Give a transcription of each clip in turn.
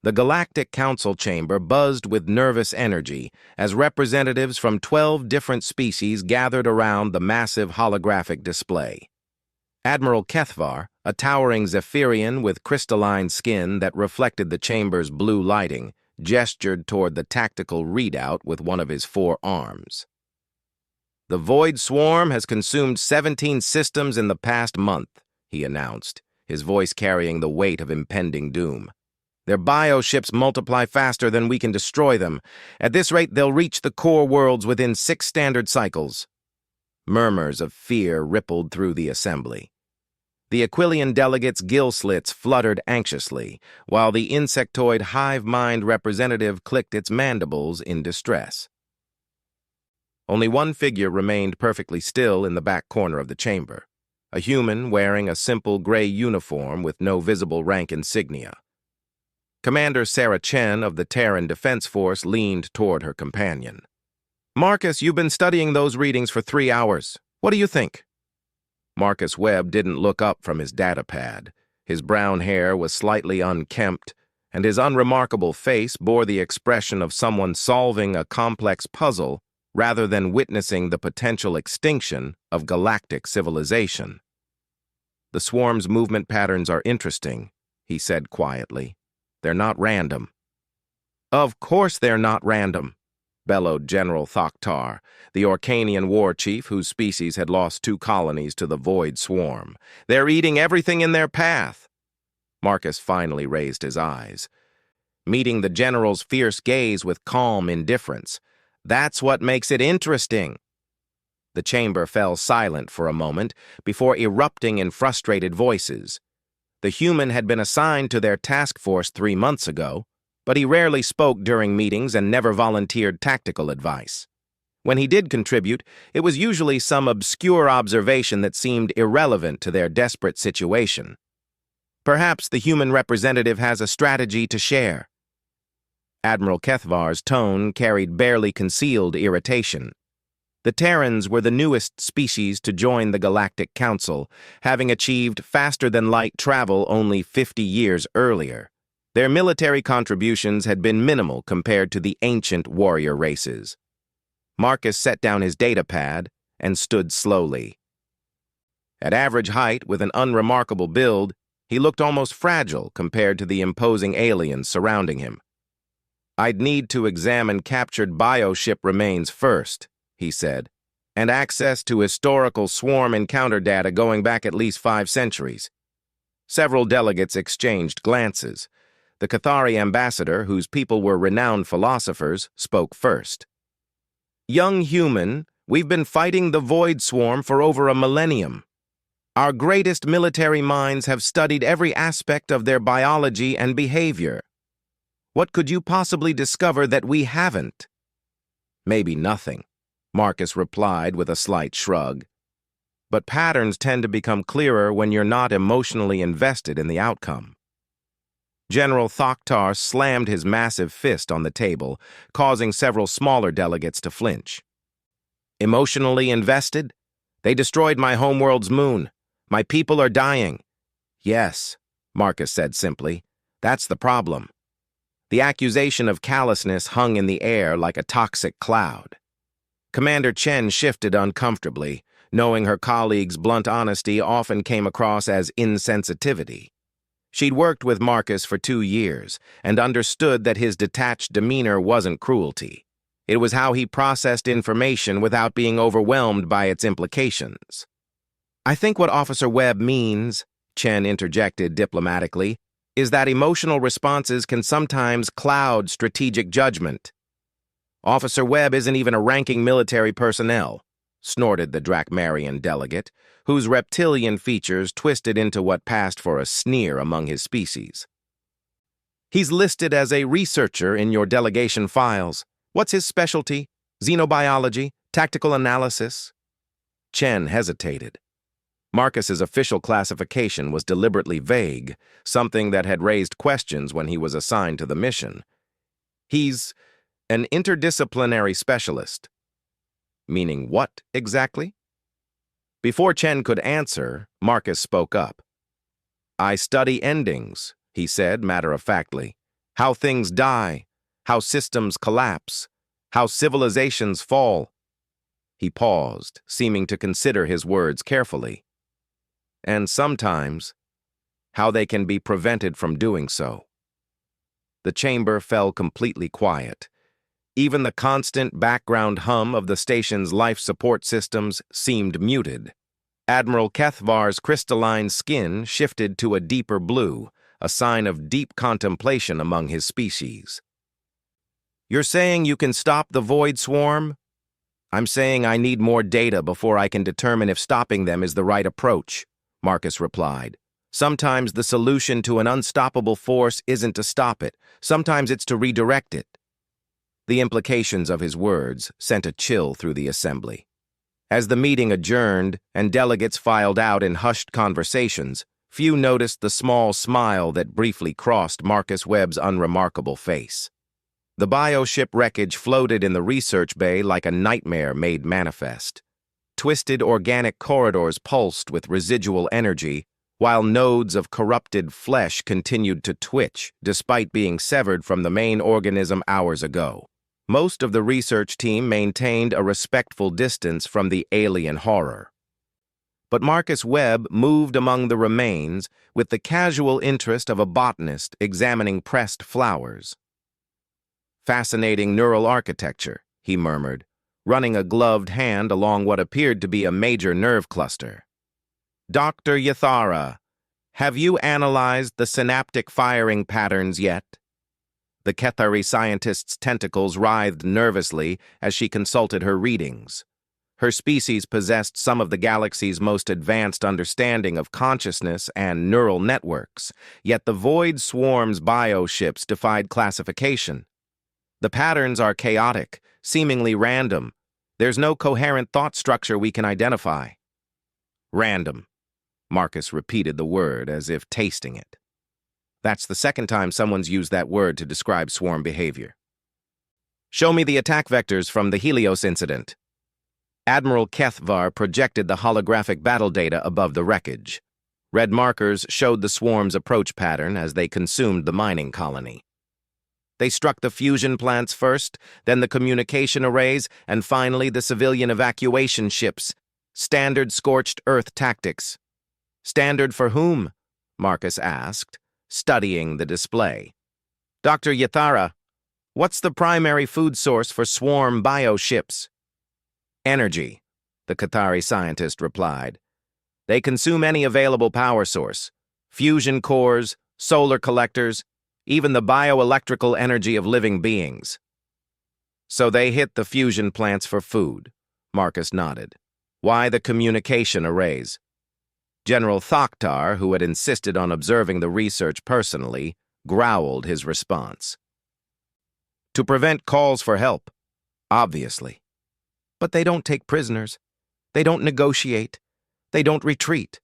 The Galactic Council chamber buzzed with nervous energy as representatives from 12 different species gathered around the massive holographic display. Admiral Kethvar, a towering Zephyrian with crystalline skin that reflected the chamber's blue lighting, gestured toward the tactical readout with one of his 4 arms. "The Void Swarm has consumed 17 systems in the past month," he announced, his voice carrying the weight of impending doom. "Their bioships multiply faster than we can destroy them. At this rate, they'll reach the core worlds within 6 standard cycles." Murmurs of fear rippled through the assembly. The Aquilian delegates' gill slits fluttered anxiously, while the insectoid hive-mind representative clicked its mandibles in distress. Only one figure remained perfectly still in the back corner of the chamber, a human wearing a simple gray uniform with no visible rank insignia. Commander Sarah Chen of the Terran Defense Force leaned toward her companion. "Marcus, you've been studying those readings for 3 hours. What do you think?" Marcus Webb didn't look up from his datapad. His brown hair was slightly unkempt, and his unremarkable face bore the expression of someone solving a complex puzzle rather than witnessing the potential extinction of galactic civilization. "The swarm's movement patterns are interesting," he said quietly. "They're not random." "Of course they're not random," bellowed General Thoktar, the Orcanian war chief whose species had lost 2 colonies to the Void Swarm. "They're eating everything in their path." Marcus finally raised his eyes, meeting the general's fierce gaze with calm indifference. "That's what makes it interesting." The chamber fell silent for a moment before erupting in frustrated voices. The human had been assigned to their task force 3 months ago, but he rarely spoke during meetings and never volunteered tactical advice. When he did contribute, it was usually some obscure observation that seemed irrelevant to their desperate situation. Perhaps the human representative has a strategy to share. Admiral Kethvar's tone carried barely concealed irritation. The Terrans were the newest species to join the Galactic Council, having achieved faster-than-light travel only 50 years earlier. Their military contributions had been minimal compared to the ancient warrior races. Marcus set down his datapad and stood slowly. At average height, with an unremarkable build, he looked almost fragile compared to the imposing aliens surrounding him. "I'd need to examine captured bioship remains first," he said, "and access to historical swarm encounter data going back at least 5 centuries. Several delegates exchanged glances. The Cathari ambassador, whose people were renowned philosophers, spoke first. "Young human, we've been fighting the Void Swarm for over a millennium. Our greatest military minds have studied every aspect of their biology and behavior. What could you possibly discover that we haven't?" "Maybe nothing," Marcus replied with a slight shrug. "But patterns tend to become clearer when you're not emotionally invested in the outcome." General Thoktar slammed his massive fist on the table, causing several smaller delegates to flinch. "Emotionally invested? They destroyed my homeworld's moon. My people are dying." "Yes," Marcus said simply. "That's the problem." The accusation of callousness hung in the air like a toxic cloud. Commander Chen shifted uncomfortably, knowing her colleague's blunt honesty often came across as insensitivity. She'd worked with Marcus for 2 years and understood that his detached demeanor wasn't cruelty. It was how he processed information without being overwhelmed by its implications. "I think what Officer Webb means," Chen interjected diplomatically, "is that emotional responses can sometimes cloud strategic judgment." "Officer Webb isn't even a ranking military personnel," snorted the Drakmarian delegate, whose reptilian features twisted into what passed for a sneer among his species. "He's listed as a researcher in your delegation files. What's his specialty? Xenobiology? Tactical analysis?" Chen hesitated. Marcus's official classification was deliberately vague, something that had raised questions when he was assigned to the mission. "He's an interdisciplinary specialist." "Meaning what, exactly?" Before Chen could answer, Marcus spoke up. "I study endings," he said matter-of-factly. How things die, how systems collapse, how civilizations fall. He paused, seeming to consider his words carefully. And sometimes, how they can be prevented from doing so. The chamber fell completely quiet. Even the constant background hum of the station's life support systems seemed muted. Admiral Kethvar's crystalline skin shifted to a deeper blue, a sign of deep contemplation among his species. "You're saying you can stop the void swarm?" "I'm saying I need more data before I can determine if stopping them is the right approach," Marcus replied. "Sometimes the solution to an unstoppable force isn't to stop it. Sometimes it's to redirect it." The implications of his words sent a chill through the assembly. As the meeting adjourned and delegates filed out in hushed conversations, few noticed the small smile that briefly crossed Marcus Webb's unremarkable face. The bioship wreckage floated in the research bay like a nightmare made manifest. Twisted organic corridors pulsed with residual energy, while nodes of corrupted flesh continued to twitch despite being severed from the main organism hours ago. Most of the research team maintained a respectful distance from the alien horror. But Marcus Webb moved among the remains with the casual interest of a botanist examining pressed flowers. "Fascinating neural architecture," he murmured, running a gloved hand along what appeared to be a major nerve cluster. "Dr. Yathara, have you analyzed the synaptic firing patterns yet?" The Kethari scientist's tentacles writhed nervously as she consulted her readings. Her species possessed some of the galaxy's most advanced understanding of consciousness and neural networks, yet the Void Swarm's bioships defied classification. "The patterns are chaotic, seemingly random. There's no coherent thought structure we can identify." "Random." Marcus repeated the word as if tasting it. That's the second time someone's used that word to describe swarm behavior. "Show me the attack vectors from the Helios incident." Admiral Kethvar projected the holographic battle data above the wreckage. Red markers showed the swarm's approach pattern as they consumed the mining colony. "They struck the fusion plants first, then the communication arrays, and finally the civilian evacuation ships. Standard scorched earth tactics." "Standard for whom?" Marcus asked, studying the display. "Dr. Yathara, what's the primary food source for swarm bioships?" "Energy," the Kethari scientist replied. "They consume any available power source. Fusion cores, solar collectors, even the bioelectrical energy of living beings." "So they hit the fusion plants for food," Marcus nodded. "Why the communication arrays?" General Thoktar, who had insisted on observing the research personally, growled his response. "To prevent calls for help, obviously. But they don't take prisoners. They don't negotiate. They don't retreat."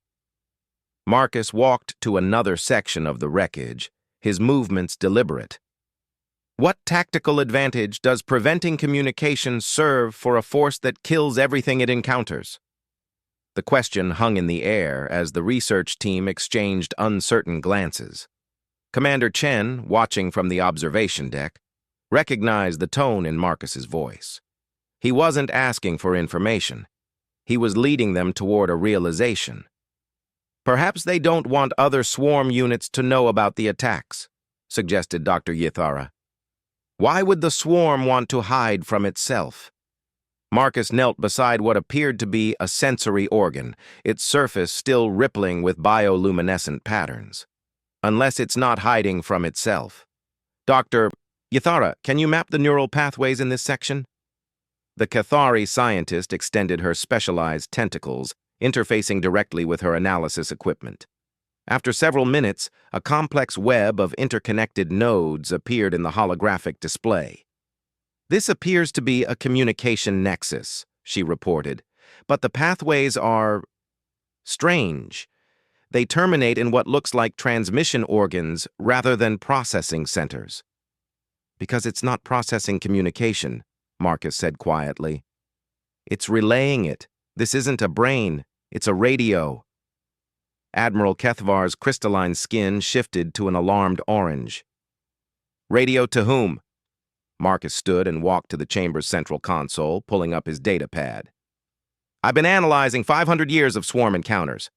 Marcus walked to another section of the wreckage, his movements deliberate. "What tactical advantage does preventing communication serve for a force that kills everything it encounters?" The question hung in the air as the research team exchanged uncertain glances. Commander Chen, watching from the observation deck, recognized the tone in Marcus's voice. He wasn't asking for information. He was leading them toward a realization. "Perhaps they don't want other swarm units to know about the attacks," suggested Dr. Yathara. "Why would the swarm want to hide from itself?" Marcus knelt beside what appeared to be a sensory organ, its surface still rippling with bioluminescent patterns. "Unless it's not hiding from itself." "Dr. Yathara, can you map the neural pathways in this section?" The Kethari scientist extended her specialized tentacles, interfacing directly with her analysis equipment. After several minutes, a complex web of interconnected nodes appeared in the holographic display. "This appears to be a communication nexus," she reported, "but the pathways are strange. They terminate in what looks like transmission organs rather than processing centers." "Because it's not processing communication," Marcus said quietly. "It's relaying it. This isn't a brain, it's a radio." Admiral Kethvar's crystalline skin shifted to an alarmed orange. Radio to whom? Marcus stood and walked to the chamber's central console, pulling up his data pad. I've been analyzing 500 years of swarm encounters.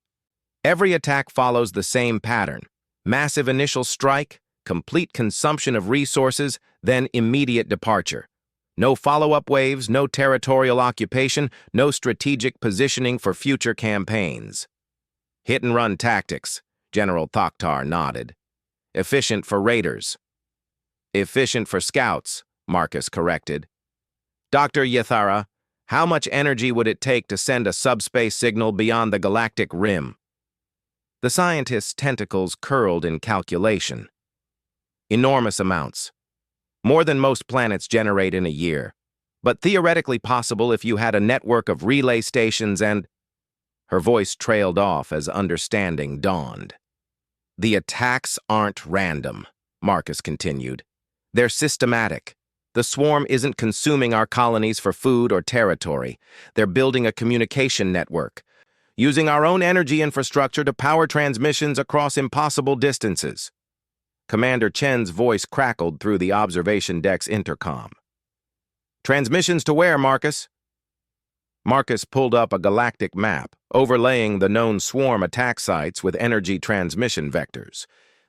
Every attack follows the same pattern. Massive initial strike, complete consumption of resources, then immediate departure. No follow-up waves, no territorial occupation, no strategic positioning for future campaigns. Hit-and-run tactics, General Thoktar nodded. Efficient for raiders. Efficient for scouts, Marcus corrected. Dr. Yathara, how much energy would it take to send a subspace signal beyond the galactic rim? The scientist's tentacles curled in calculation. Enormous amounts. More than most planets generate in a year, but theoretically possible if you had a network of relay stations and... Her voice trailed off as understanding dawned. The attacks aren't random, Marcus continued. They're systematic. The swarm isn't consuming our colonies for food or territory. They're building a communication network, using our own energy infrastructure to power transmissions across impossible distances. Commander Chen's voice crackled through the observation deck's intercom. Transmissions to where, Marcus? Marcus pulled up a galactic map, overlaying the known swarm attack sites with energy transmission vectors.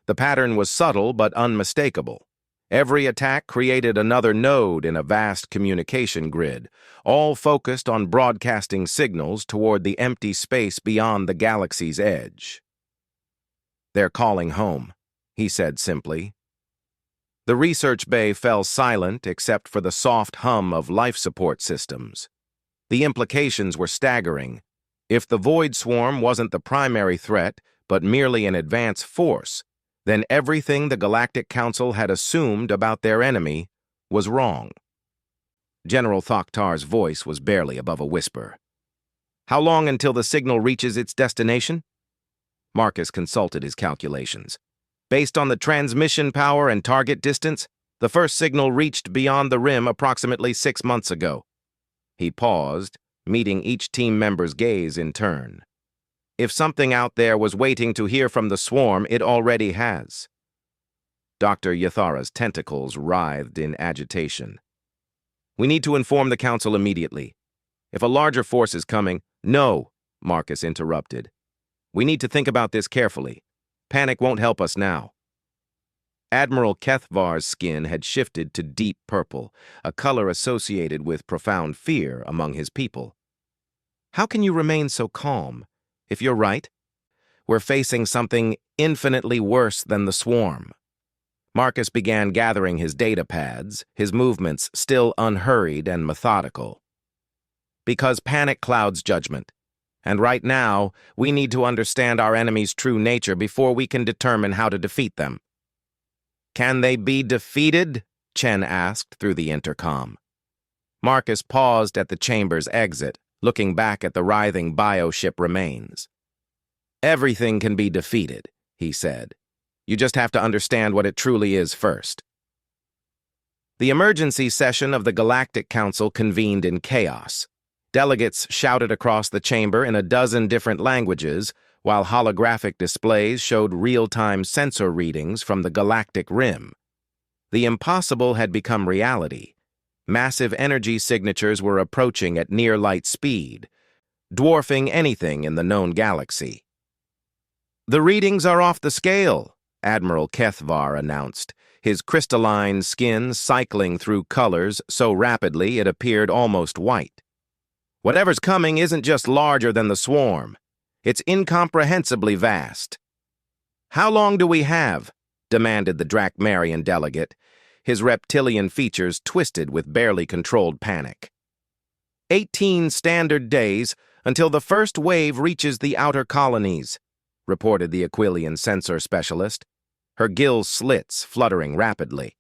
The pattern was subtle but unmistakable. Every attack created another node in a vast communication grid, all focused on broadcasting signals toward the empty space beyond the galaxy's edge. They're calling home, he said simply. The research bay fell silent except for the soft hum of life support systems. The implications were staggering. If the Void Swarm wasn't the primary threat, but merely an advance force, then everything the Galactic Council had assumed about their enemy was wrong. General Thoktar's voice was barely above a whisper. How long until the signal reaches its destination? Marcus consulted his calculations. Based on the transmission power and target distance, the first signal reached beyond the rim approximately 6 months ago. He paused, meeting each team member's gaze in turn. If something out there was waiting to hear from the swarm, it already has. Dr. Yathara's tentacles writhed in agitation. We need to inform the council immediately. If a larger force is coming... No, Marcus interrupted. We need to think about this carefully. Panic won't help us now. Admiral Kethvar's skin had shifted to deep purple, a color associated with profound fear among his people. How can you remain so calm? If you're right, we're facing something infinitely worse than the swarm. Marcus began gathering his data pads, his movements still unhurried and methodical. Because panic clouds judgment. And right now, we need to understand our enemy's true nature before we can determine how to defeat them. Can they be defeated? Chen asked through the intercom. Marcus paused at the chamber's exit, looking back at the writhing bioship remains. Everything can be defeated, he said. You just have to understand what it truly is first. The emergency session of the Galactic Council convened in chaos. Delegates shouted across the chamber in a dozen different languages, while holographic displays showed real-time sensor readings from the galactic rim. The impossible had become reality. Massive energy signatures were approaching at near-light speed, dwarfing anything in the known galaxy. The readings are off the scale, Admiral Kethvar announced, his crystalline skin cycling through colors so rapidly it appeared almost white. Whatever's coming isn't just larger than the swarm. It's incomprehensibly vast. How long do we have? Demanded the Drakmarian delegate, his reptilian features twisted with barely controlled panic. 18 standard days until the first wave reaches the outer colonies, reported the Aquilian sensor specialist, her gill slits fluttering rapidly.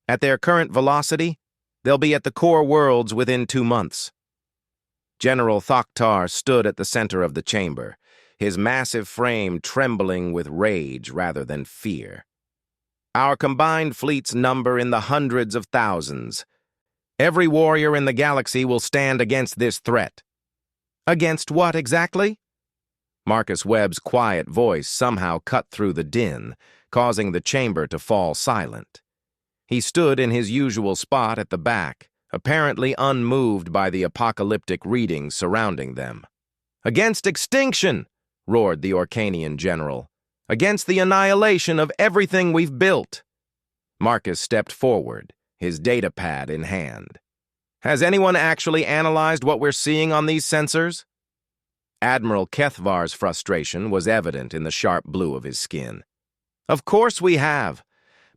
At their current velocity, they'll be at the core worlds within 2 months. General Thoktar stood at the center of the chamber, his massive frame trembling with rage rather than fear. Our combined fleets number in the hundreds of thousands. Every warrior in the galaxy will stand against this threat. Against what exactly? Marcus Webb's quiet voice somehow cut through the din, causing the chamber to fall silent. He stood in his usual spot at the back, apparently unmoved by the apocalyptic readings surrounding them. "Against extinction!" roared the Orcanian general. "Against the annihilation of everything we've built!" Marcus stepped forward, his data pad in hand. "Has anyone actually analyzed what we're seeing on these sensors?" Admiral Kethvar's frustration was evident in the sharp blue of his skin. "Of course we have.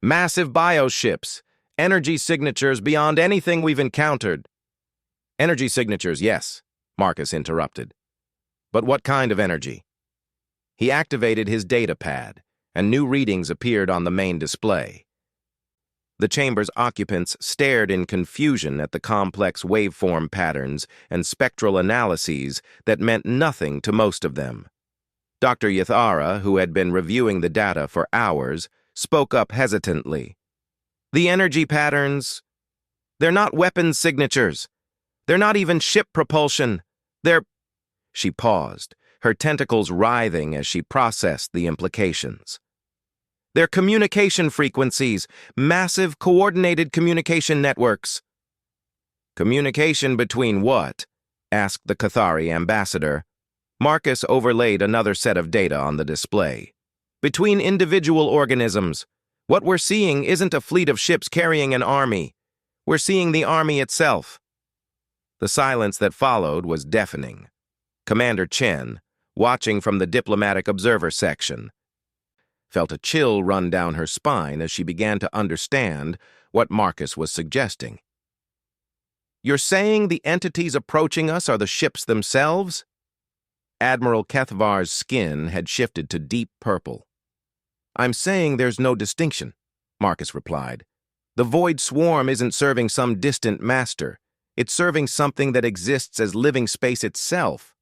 Massive bioships, energy signatures beyond anything we've encountered." "Energy signatures, yes," Marcus interrupted. "But what kind of energy?" He activated his data pad, and new readings appeared on the main display. The chamber's occupants stared in confusion at the complex waveform patterns and spectral analyses that meant nothing to most of them. Dr. Yathara, who had been reviewing the data for hours, spoke up hesitantly. "The energy patterns, they're not weapons signatures. They're not even ship propulsion. They're—" She paused, her tentacles writhing as she processed the implications. "They're communication frequencies, massive coordinated communication networks." "Communication between what?" asked the Cathari ambassador. Marcus overlaid another set of data on the display. "Between individual organisms. What we're seeing isn't a fleet of ships carrying an army. We're seeing the army itself." The silence that followed was deafening. Commander Chen, watching from the diplomatic observer section, felt a chill run down her spine as she began to understand what Marcus was suggesting. "You're saying the entities approaching us are the ships themselves?" Admiral Kethvar's skin had shifted to deep purple. "I'm saying there's no distinction," Marcus replied. "The Void Swarm isn't serving some distant master. It's serving something that exists as living space itself.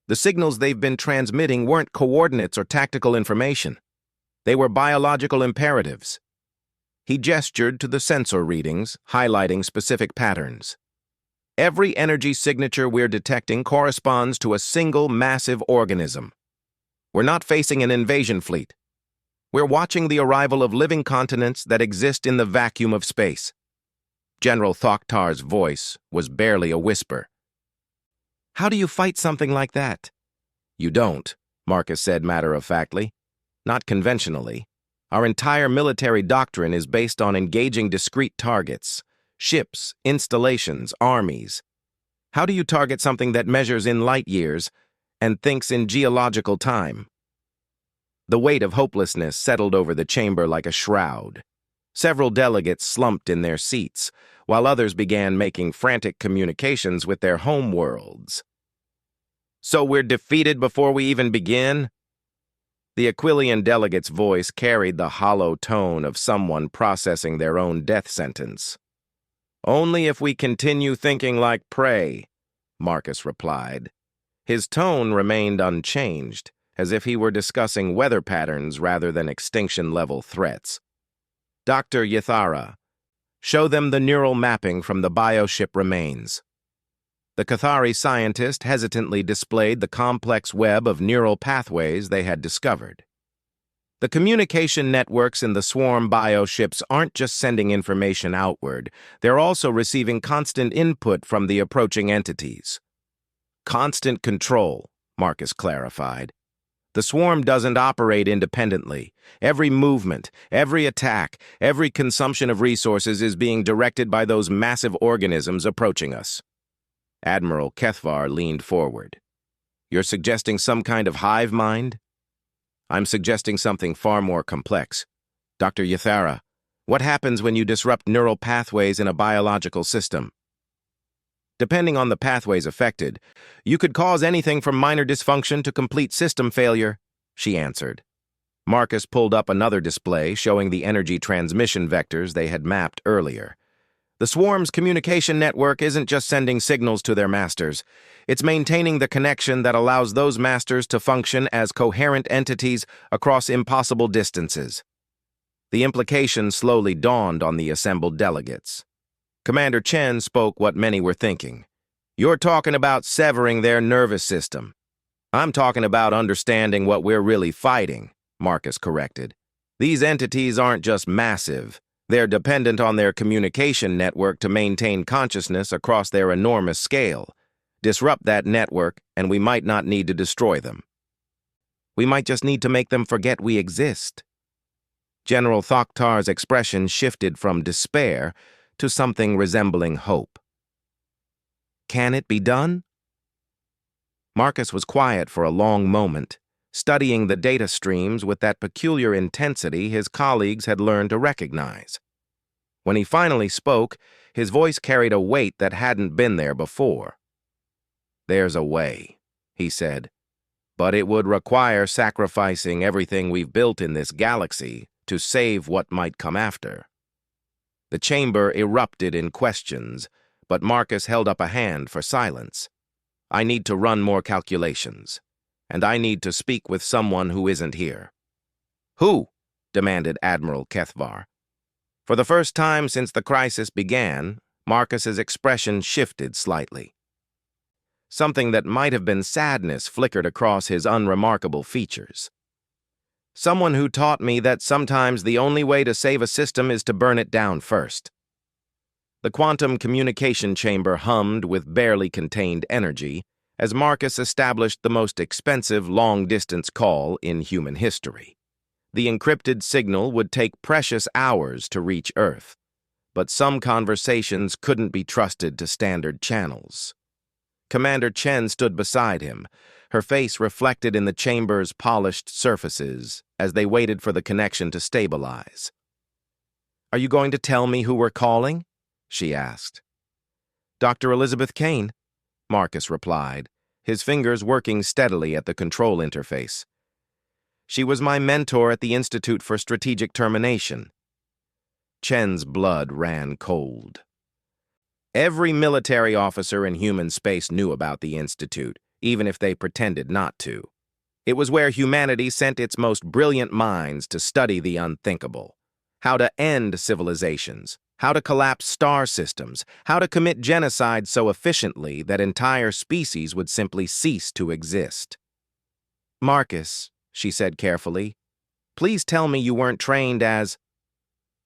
The signals they've been transmitting weren't coordinates or tactical information. They were biological imperatives." He gestured to the sensor readings, highlighting specific patterns. "Every energy signature we're detecting corresponds to a single massive organism. We're not facing an invasion fleet. We're watching the arrival of living continents that exist in the vacuum of space." General Thoktar's voice was barely a whisper. "How do you fight something like that?" "You don't," Marcus said matter-of-factly. "Not conventionally. Our entire military doctrine is based on engaging discrete targets, ships, installations, armies. How do you target something that measures in light years and thinks in geological time?" The weight of hopelessness settled over the chamber like a shroud. Several delegates slumped in their seats, while others began making frantic communications with their home worlds. "So we're defeated before we even begin?" The Aquilian delegate's voice carried the hollow tone of someone processing their own death sentence. "Only if we continue thinking like prey," Marcus replied. His tone remained unchanged, as if he were discussing weather patterns rather than extinction-level threats. "Dr. Yathara, show them the neural mapping from the bioship remains." The Cathari scientist hesitantly displayed the complex web of neural pathways they had discovered. The communication networks in the swarm bioships aren't just sending information outward, they're also receiving constant input from the approaching entities. "Constant control," Marcus clarified. "The swarm doesn't operate independently. Every movement, every attack, every consumption of resources is being directed by those massive organisms approaching us." Admiral Kethvar leaned forward. "You're suggesting some kind of hive mind?" "I'm suggesting something far more complex. Dr. Yathara, what happens when you disrupt neural pathways in a biological system?" "Depending on the pathways affected, you could cause anything from minor dysfunction to complete system failure," she answered. Marcus pulled up another display showing the energy transmission vectors they had mapped earlier. The swarm's communication network isn't just sending signals to their masters. It's maintaining the connection that allows those masters to function as coherent entities across impossible distances. The implication slowly dawned on the assembled delegates. Commander Chen spoke what many were thinking. "You're talking about severing their nervous system." "I'm talking about understanding what we're really fighting," Marcus corrected. "These entities aren't just massive. They're dependent on their communication network to maintain consciousness across their enormous scale. Disrupt that network, and we might not need to destroy them. We might just need to make them forget we exist. General Thoktar's expression shifted from despair to something resembling hope. Can it be done? Marcus was quiet for a long moment, studying the data streams with that peculiar intensity his colleagues had learned to recognize. When he finally spoke, his voice carried a weight that hadn't been there before. "There's a way," he said, "but it would require sacrificing everything we've built in this galaxy to save what might come after." The chamber erupted in questions, but Marcus held up a hand for silence. "I need to run more calculations, and I need to speak with someone who isn't here." "Who?" demanded Admiral Kethvar. For the first time since the crisis began, Marcus's expression shifted slightly. Something that might have been sadness flickered across his unremarkable features. "Someone who taught me that sometimes the only way to save a system is to burn it down first." The quantum communication chamber hummed with barely contained energy as Marcus established the most expensive long-distance call in human history. The encrypted signal would take precious hours to reach Earth, but some conversations couldn't be trusted to standard channels. Commander Chen stood beside him, her face reflected in the chamber's polished surfaces as they waited for the connection to stabilize. "Are you going to tell me who we're calling?" she asked. "Dr. Elizabeth Kane," Marcus replied, his fingers working steadily at the control interface. "She was my mentor at the Institute for Strategic Termination." Chen's blood ran cold. Every military officer in human space knew about the Institute, even if they pretended not to. It was where humanity sent its most brilliant minds to study the unthinkable. How to end civilizations, how to collapse star systems, how to commit genocide so efficiently that entire species would simply cease to exist. "Marcus," she said carefully, "please tell me you weren't trained as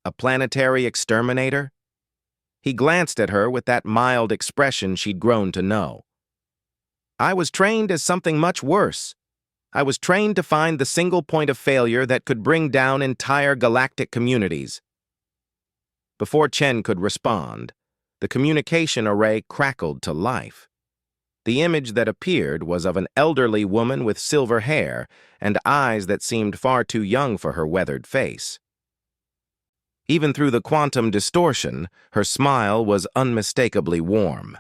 a planetary exterminator?" He glanced at her with that mild expression she'd grown to know. "I was trained as something much worse. I was trained to find the single point of failure that could bring down entire galactic communities." Before Chen could respond, the communication array crackled to life. The image that appeared was of an elderly woman with silver hair and eyes that seemed far too young for her weathered face. Even through the quantum distortion, her smile was unmistakably warm.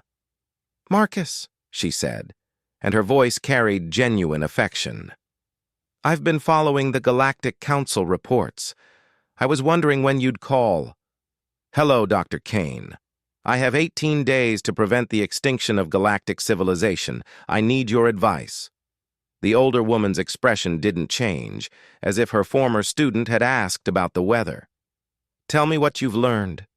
"Marcus," she said, and her voice carried genuine affection. "I've been following the Galactic Council reports. I was wondering when you'd call." "Hello, Dr. Kane. I have 18 days to prevent the extinction of galactic civilization. I need your advice." The older woman's expression didn't change, as if her former student had asked about the weather. "Tell me what you've learned."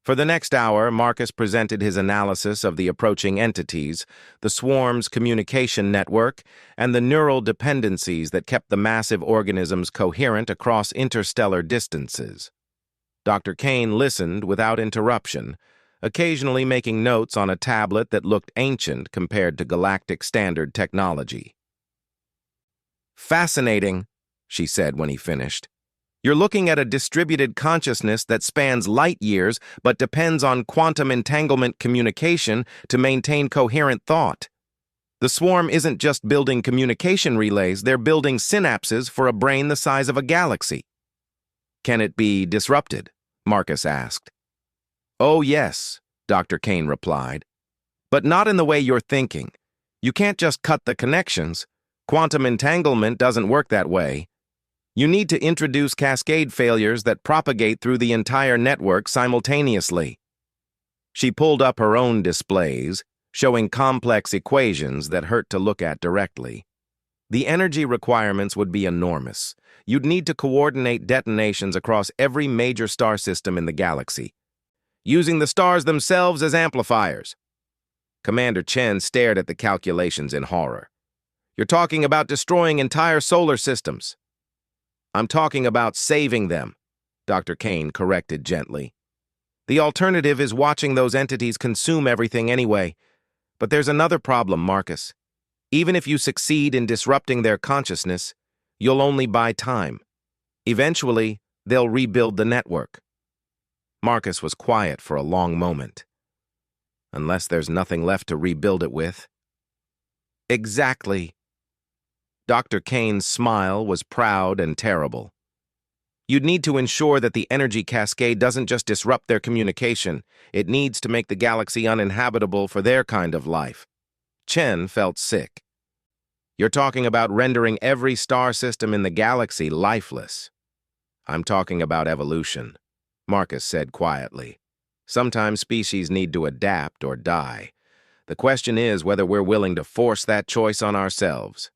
For the next hour, Marcus presented his analysis of the approaching entities, the swarm's communication network, and the neural dependencies that kept the massive organisms coherent across interstellar distances. Dr. Kane listened without interruption, occasionally making notes on a tablet that looked ancient compared to galactic standard technology. "Fascinating," she said when he finished. "You're looking at a distributed consciousness that spans light years but depends on quantum entanglement communication to maintain coherent thought. The swarm isn't just building communication relays, they're building synapses for a brain the size of a galaxy." "Can it be disrupted?" Marcus asked. "Oh, yes," Dr. Kane replied. "But not in the way you're thinking. You can't just cut the connections. Quantum entanglement doesn't work that way. You need to introduce cascade failures that propagate through the entire network simultaneously." She pulled up her own displays, showing complex equations that hurt to look at directly. The energy requirements would be enormous. You'd need to coordinate detonations across every major star system in the galaxy, using the stars themselves as amplifiers. Commander Chen stared at the calculations in horror. "You're talking about destroying entire solar systems." "I'm talking about saving them. Dr. Kane corrected gently. The alternative is watching those entities consume everything anyway. But there's another problem, Marcus. Even if you succeed in disrupting their consciousness, you'll only buy time. Eventually, they'll rebuild the network. Marcus was quiet for a long moment. Unless there's nothing left to rebuild it with. Exactly. Dr. Kane's smile was proud and terrible. You'd need to ensure that the energy cascade doesn't just disrupt their communication. It needs to make the galaxy uninhabitable for their kind of life. Chen felt sick. You're talking about rendering every star system in the galaxy lifeless. I'm talking about evolution, Marcus said quietly. Sometimes species need to adapt or die. The question is whether we're willing to force that choice on ourselves.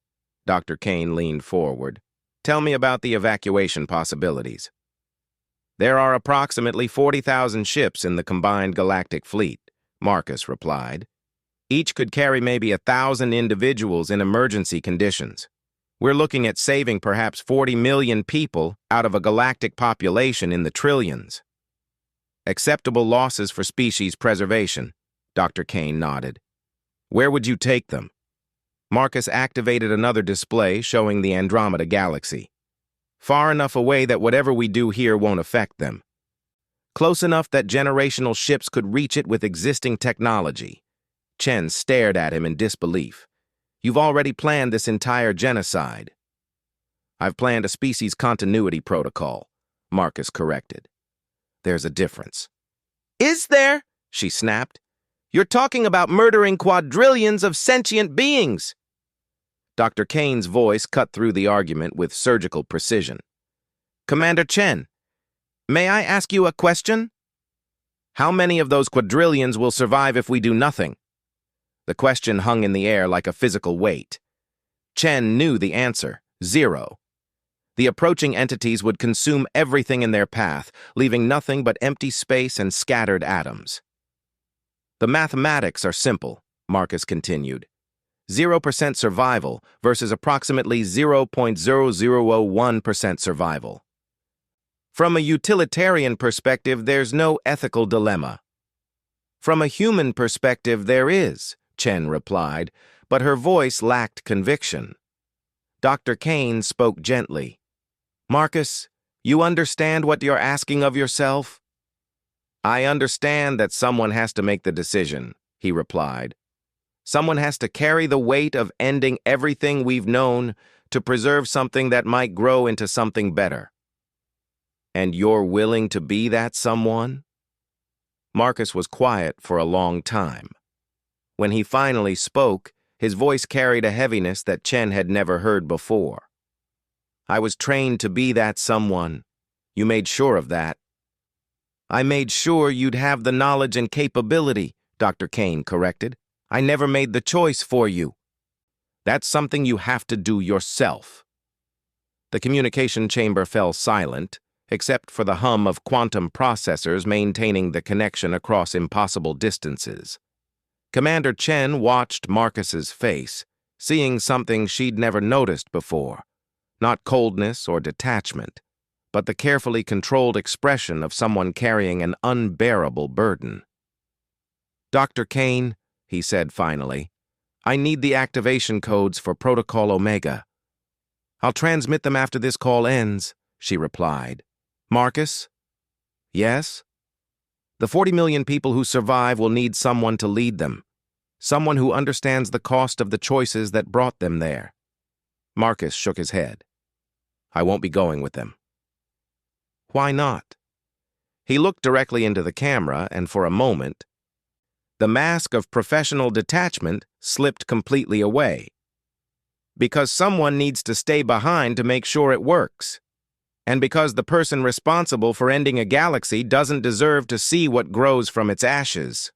Dr. Kane leaned forward. Tell me about the evacuation possibilities. There are approximately 40,000 ships in the combined galactic fleet, Marcus replied. Each could carry maybe 1,000 individuals in emergency conditions. We're looking at saving perhaps 40 million people out of a galactic population in the trillions. Acceptable losses for species preservation, Dr. Kane nodded. Where would you take them? Marcus activated another display showing the Andromeda Galaxy. Far enough away that whatever we do here won't affect them. Close enough that generational ships could reach it with existing technology. Chen stared at him in disbelief. You've already planned this entire genocide. I've planned a species continuity protocol, Marcus corrected. There's a difference. Is there? She snapped. You're talking about murdering quadrillions of sentient beings. Dr. Kane's voice cut through the argument with surgical precision. Commander Chen, may I ask you a question? How many of those quadrillions will survive if we do nothing? The question hung in the air like a physical weight. Chen knew the answer, 0. The approaching entities would consume everything in their path, leaving nothing but empty space and scattered atoms. The mathematics are simple, Marcus continued. 0% survival versus approximately 0.0001% survival. From a utilitarian perspective, there's no ethical dilemma. From a human perspective, there is, Chen replied, but her voice lacked conviction. Dr. Kane spoke gently. Marcus, you understand what you're asking of yourself? I understand that someone has to make the decision, he replied. Someone has to carry the weight of ending everything we've known to preserve something that might grow into something better. And you're willing to be that someone? Marcus was quiet for a long time. When he finally spoke, his voice carried a heaviness that Chen had never heard before. I was trained to be that someone. You made sure of that. I made sure you'd have the knowledge and capability, Dr. Kane corrected. I never made the choice for you. That's something you have to do yourself. The communication chamber fell silent, except for the hum of quantum processors maintaining the connection across impossible distances. Commander Chen watched Marcus's face, seeing something she'd never noticed before. Not coldness or detachment, but the carefully controlled expression of someone carrying an unbearable burden. Dr. Kane, he said finally, I need the activation codes for Protocol Omega. I'll transmit them after this call ends, she replied. Marcus? Yes? The 40 million people who survive will need someone to lead them, someone who understands the cost of the choices that brought them there. Marcus shook his head. I won't be going with them. Why not? He looked directly into the camera, and for a moment, the mask of professional detachment slipped completely away. Because someone needs to stay behind to make sure it works. And because the person responsible for ending a galaxy doesn't deserve to see what grows from its ashes.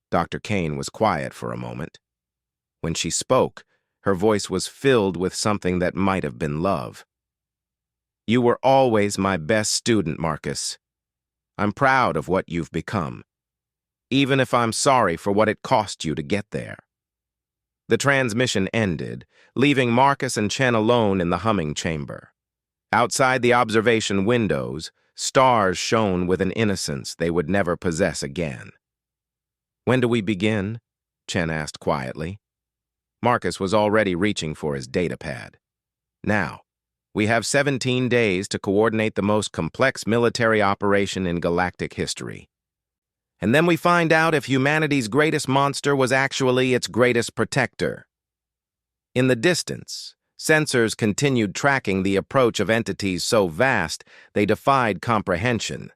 Dr. Kane was quiet for a moment. When she spoke, her voice was filled with something that might have been love. You were always my best student, Marcus. I'm proud of what you've become, even if I'm sorry for what it cost you to get there. The transmission ended, leaving Marcus and Chen alone in the humming chamber. Outside the observation windows, Stars shone with an innocence they would never possess again. "When do we begin?" Chen asked quietly. Marcus was already reaching for his datapad. "Now, we have 17 days to coordinate the most complex military operation in galactic history. And then we find out if humanity's greatest monster was actually its greatest protector." In the distance, sensors continued tracking the approach of entities so vast they defied comprehension.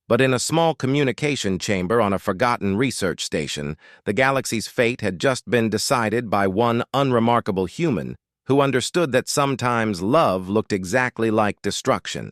But in a small communication chamber on a forgotten research station, the galaxy's fate had just been decided by one unremarkable human who understood that sometimes love looked exactly like destruction.